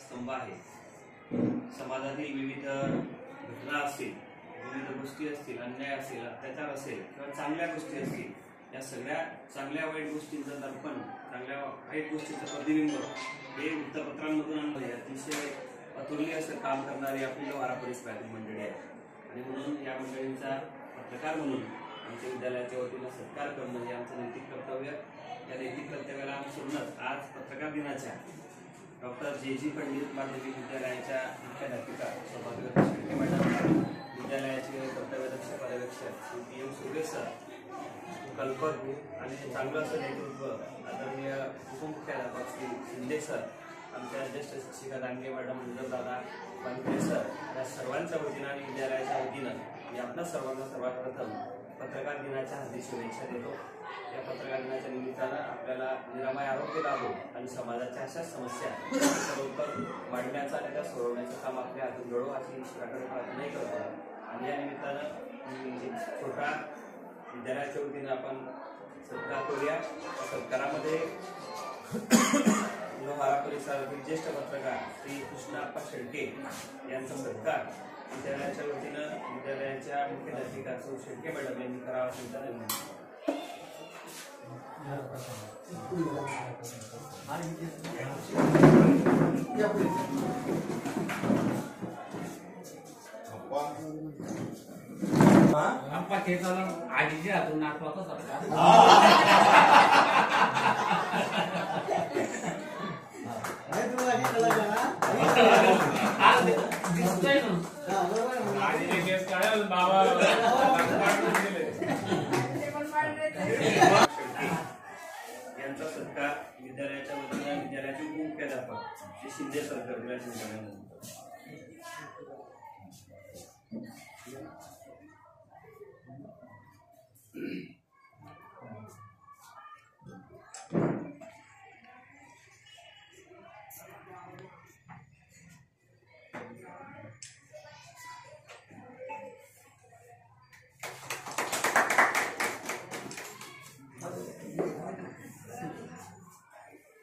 स्तंभ आहे. समाजातील विविध घटना असतील, विविध गोष्टी असतील, अन्याय असेल, अत्याचार असेल किंवा चांगल्या गोष्टी असतील, या सगळ्या चांगल्या वाईट गोष्टींचं दर्पण, चांगल्या वाईट गोष्टींचं प्रतिबिंब हे वृत्तपत्रांमधून आणलं. अतिशय अतुलनीय असं काम करणारी आपली लोहारा परिसरातील मंडळी आहे आणि म्हणून या मंडळींचा पत्रकार म्हणून आमच्या विद्यालयाच्या वतीनं सत्कार करणं हे आमचं नैतिक कर्तव्य. या नैतिक कर्तव्याला अनुसरूनच आज पत्रकार दिनाच्या डॉक्टर जे पंडित माध्यमिक विद्यालयाच्या मुख्याध्यापिका सौभाग्यवती शेळके मॅडम, विद्यालयाचे कर्तव्यदक्ष पर्यवेक्षक श्री PM सुर्वे सर, कल्पक आणि चांगलं असं नेतृत्व आदरणीय उपमुख्याध्यापक श्री शिंदे सर, आमच्या ज्येष्ठ शिक्षिका दांगे मॅडम, दादा वानखेडे सर, या सर्वांच्या वतीनं आणि विद्यालयाच्या वतीनं मी आपल्या सर्वांना सर्वात प्रथम पत्रकार दिनाच्या हार्दिक शुभेच्छा देतो. या पत्रकार दिनाच्या निमित्तानं आपल्याला निरामय आरोग्य लाभो आणि समाजाच्या अशा समस्या लवकर मांडण्याचा आणि त्या सोडवण्याचं काम आपल्या हातून घडो अशी ईश्वराकडे प्रार्थनाही करतो. आणि या निमित्तानं छोटा विद्यालयाच्या वतीनं आपण सत्कार करूया. सत्कारामध्ये लोहारा परिसरातील ज्येष्ठ पत्रकार श्री कृष्णाप्पा शेळके यांचा सत्कार विद्यालयाच्या वतीनं विद्यालयाच्या मुख्याध्यापिका सौ शेळके मॅडम यांनी करावा असं विनंती. अप्पा केसाला आजीचे हातून नाचवाचा सरकार दिसतोय ना आजीने केस काढेल बाबा यांचा सत्कार विद्यालयाच्या वतीनं विद्यालयाचे उपमुख्याध्यापक श्री शिंदे सर करतील.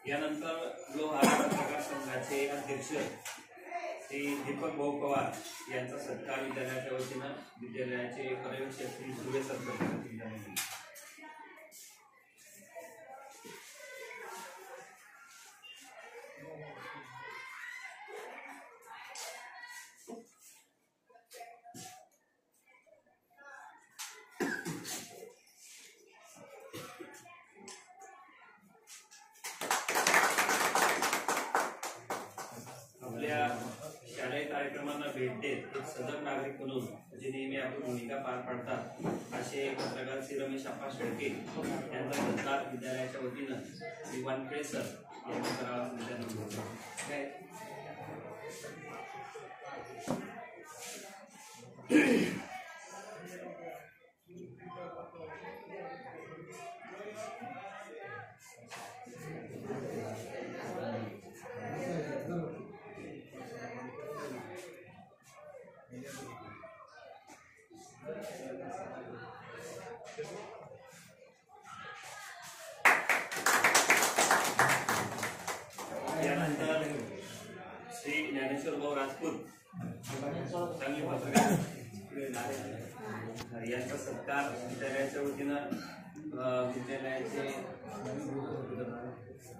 यानंतर लोहारा पत्रकार संघाचे अध्यक्ष श्री दीपक भाऊ पवार यांचा सत्कार विद्यालयाच्या वतीनं विद्यालयाचे पर्यवेक्षक श्री सुर्वे सर करतील. शालेय कार्यक्रमांना भेट देत एक सजग नागरिक म्हणून जे नेहमी आपली भूमिका पार पाडतात असे पत्रकार श्री रमेश आप्पा शेळके यांचा सत्कार विद्यालयाच्या वतीनं श्री वानखेडे सर यांनी करावा यानंतर श्री ज्ञानेश्वर भाऊ राजपूत चांगले पत्रकार यांचा सत्कार विद्यालयाच्या वतीनं विद्यालयाचे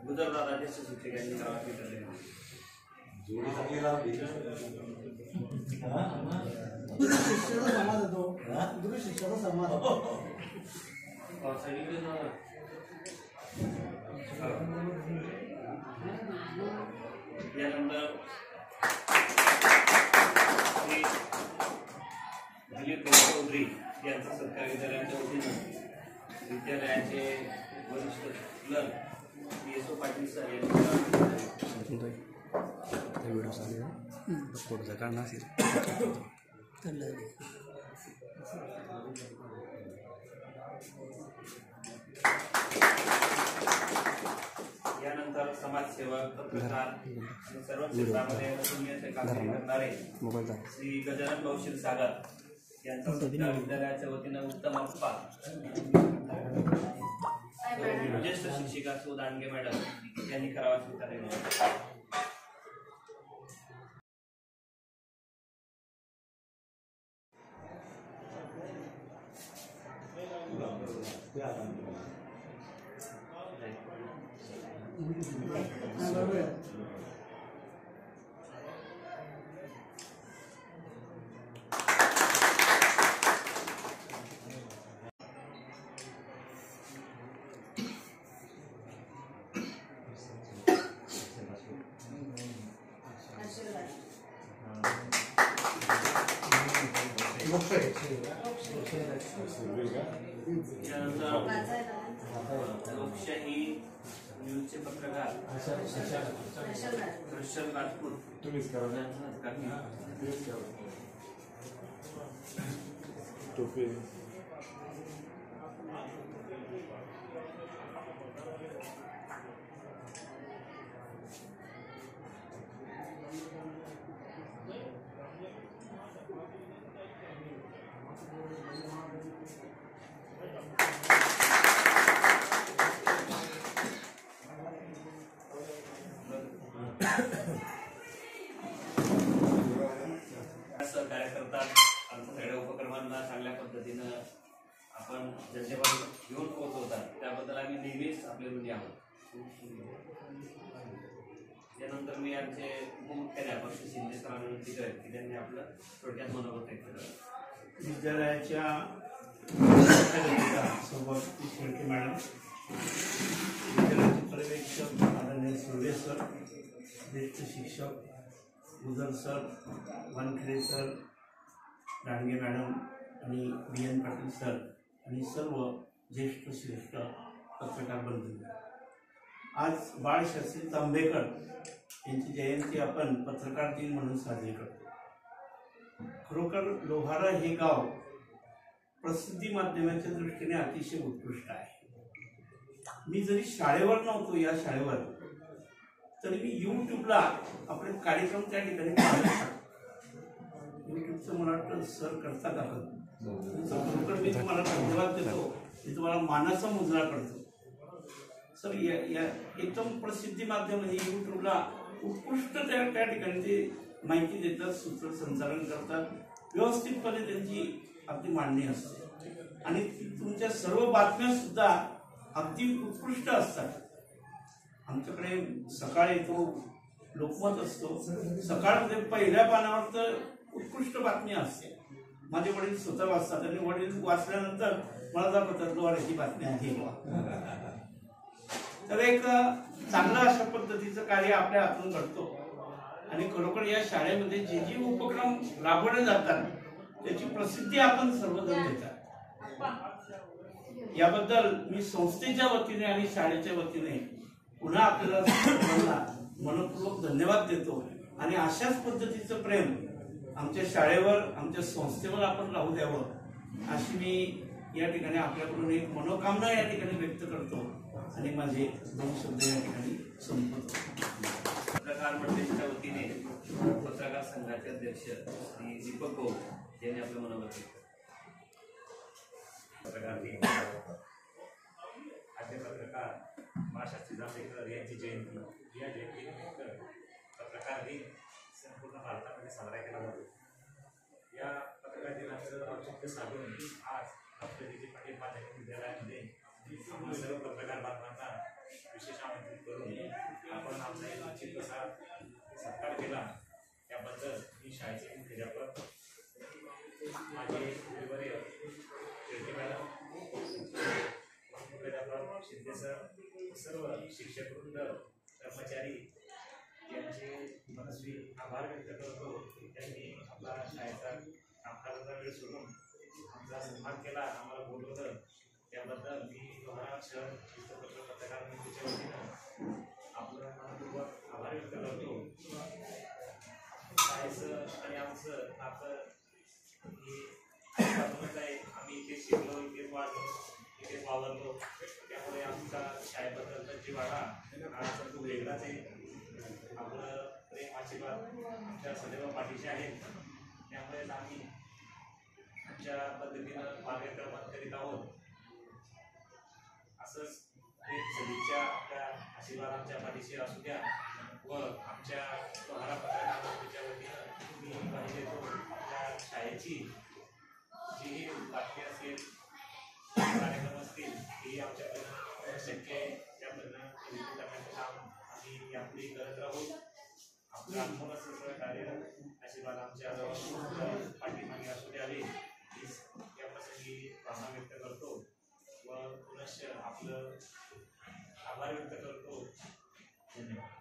गुजरदादा ज्येष्ठ शिक्षक यांनी करावा. यानंतर श्री दिलीप चौधरी यांचा सत्कार विद्यालयाच्या वतीनं विद्यालयाचे वरिष्ठ क्लर्क येसो पाटील सर यांनी व्हिडिओ चालू फोटोचा काढणार असेल. यानंतर समाजसेवक, पत्रकार सर्व क्षेत्रामध्ये अतुलनीय कामगिरी करणारे श्री गजानन भाऊ क्षीरसागर यांचा सत्कार विद्यालयाच्या वतीनं उत्तम अप्पा ज्येष्ठ शिक्षिका सौ दांगे मॅडम यांनी करावा स्वीकारला. त्यानंतर लोकशाही न्यूजचे पत्रकार हर्षल राजपूत टोपी सहकार्य करतात. आमच्या सगळ्या उपक्रमांना चांगल्या पद्धतीनं आपण जनतेपर्यंत घेऊन पोहोचवतात त्याबद्दल आम्ही नेहमीच आपले ऋणी आहोत. त्यानंतर मी आमचे उपमुख्याध्यापक श्री शिंदे सरांना विनंती करेन की त्यांनी आपलं थोडक्यात मनोगत व्यक्त करावं. विद्यालयाच्या सभापती शेळके मॅडम, विद्यालयाचे पर्यवेक्षक आदरणीय सुर्वे सर, ज्येष्ठ शिक्षक Gujar sir, Wankhede sir, Dange madam आणि बी एन पाटील सर आणि सर्व ज्येष्ठ श्रेष्ठ पत्रकार बंधू, आज बाळशास्त्री तांबेकर यांची जयंती आपण पत्रकार दिन म्हणून साजरी करतो. खरोखर लोहारा हे गाव प्रसिद्धी माध्यमाच्या दृष्टीने अतिशय उत्कृष्ट आहे. मी जरी शाळेवर नव्हतो, या शाळेवर, तरी मी यूट्यूबला आपले कार्यक्रम त्या ठिकाणी पाहू शकतो. यूट्यूबचं मला वाटतं सर करतात आपण, खरोखर मी तुम्हाला धन्यवाद देतो, मी तुम्हाला मानाचा मुजरा करतो. सर या एकदम प्रसिद्धी माध्यम म्हणजे यूट्यूबला उत्कृष्ट त्या ठिकाणी ते माहिती देतात, सूत्रसंचालन करतात, व्यवस्थितपणे त्यांची अगदी मांडणी असते आणि तुमच्या सर्व बातम्या सुद्धा अगदी उत्कृष्ट असतात. आमच्याकडे सकाळ येतो, लोकमत असतो, सकाळमध्ये पहिल्या पानावर तर उत्कृष्ट बातमी असते. माझे वडील स्वतः वाचतात आणि वडील वाचल्यानंतर मला दाखवतात लोहाराची बातमी आहे. तर एक चांगलं अशा पद्धतीचं कार्य आपल्या हातून घडतो आणि खरोखर या शाळेमध्ये जे जे उपक्रम राबवले जातात त्याची प्रसिद्धी आपण सर्वजण देतात. याबद्दल मी संस्थेच्या वतीने आणि शाळेच्या वतीने पुन्हा आपल्याला मनपूर्वक धन्यवाद देतो आणि अशाच पद्धतीचं प्रेम आमच्या शाळेवर, आमच्या संस्थेवर आपण राहू द्यावं अशी मी या ठिकाणी आपल्याकडून एक मनोकामना या ठिकाणी व्यक्त करतो आणि माझे 2 शब्द या ठिकाणी संपवतो. पत्रकार मंडळीच्या वतीने पत्रकार संघाचे अध्यक्ष श्री दीपक भाऊ यांनी आपलं मनोगत व्यक्त केलं. पत्रकार दिन आद्य पत्रकार बाळशास्त्री जांभेकर यांची जयंती, या जयंतीनिमित्त पत्रकार दिन संपूर्ण भारतामध्ये साजरा केला जातो. या पत्रकार दिनाचं औचित्य साधून आज डॉक्टर डी पाटील माध्यमिक विद्यालयामध्ये आम्हा सर्व पत्रकार बांधवांना विशेष आमंत्रित करून आपण आमचा एक निश्चित कसा सत्कार केला त्याबद्दल मी शाळेचे मुख्याध्यापक माझे गुरुवर्य शेळके मॅडम, मुख्याध्यापक शिंदे सर, सर्व शिक्षकवृंद, कर्मचारी यांचे मनस्वी आभार व्यक्त करतो. त्यांनी आपला शाळेचा कामकाजाचा वेळ सोडून आमचा सन्मान केला, आम्हाला बोलवलं, त्याबद्दल मी लोहारा शहर वृत्तपत्र पत्रकार मंडळीच्या वतीनं आपलं मनपूर्वक आभार व्यक्त करतो. शाळेचं आणि आमचं नातं हे बाजूनच आहे. आम्ही इथे शिकलो, इथेच वाढलो, इथेच वावरलो, त्यामुळे आमचा शाळेबद्दलचा जिव्हाळा हा खूप वेगळाच आहे. आपलं प्रेम आशीर्वाद आमच्या सदैव पाठीशी आहेत. त्यामुळेच आम्ही आमच्या पद्धतीनं मार्गक्रमण करीत आहोत. असंच एक सदिच्छा आपल्या आशीर्वाद आमच्या पाठीशी असू द्या व आमच्या लोहारा पत्रकार मंडळीच्या वतीनं मी पाहिजे तो आपल्या शाळेची जी बातमी असेल, कार्यक्रम असतील शक्य आहे त्या पद्धतीनं करण्याचं काम आम्ही यापुढे करत राहू. आपलं आत्मोल असं सगळं कार्य आशीर्वाद आमच्या पाठीमागे असू द्यावे या प्रसंगी भावना व्यक्त करतो व पुनश्च आपलं आभार व्यक्त करतो. धन्यवाद.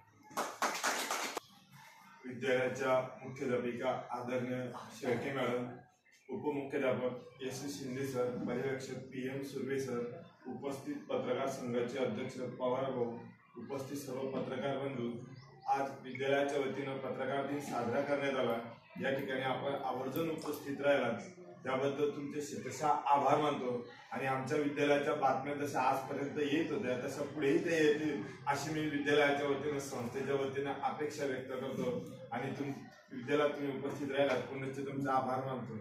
विद्यालयाच्या मुख्याध्यापिका आदरणीय शेळके मॅडम, उपमुख्याध्यापक एस शिंदे सर, पर्यवेक्षक PM सुर्वे सर, उपस्थित पत्रकार संघाचे अध्यक्ष पवार भाऊ, उपस्थित सर्व पत्रकार बंधू, आज विद्यालयाच्या वतीनं पत्रकार दिन साजरा करण्यात आला. या ठिकाणी आपण आवर्जून उपस्थित राहिलात त्याबद्दल तुमचे शतशः आभार मानतो आणि आमच्या विद्यालयाच्या बातम्या जशा आजपर्यंत येत होत्या तशा पुढेही ते येतील अशी मी विद्यालयाच्या वतीनं संस्थेच्या वतीनं अपेक्षा व्यक्त करतो आणि विद्यालयात तुम्ही उपस्थित राहिलात पुन्हा तुमचे आभार मानतो.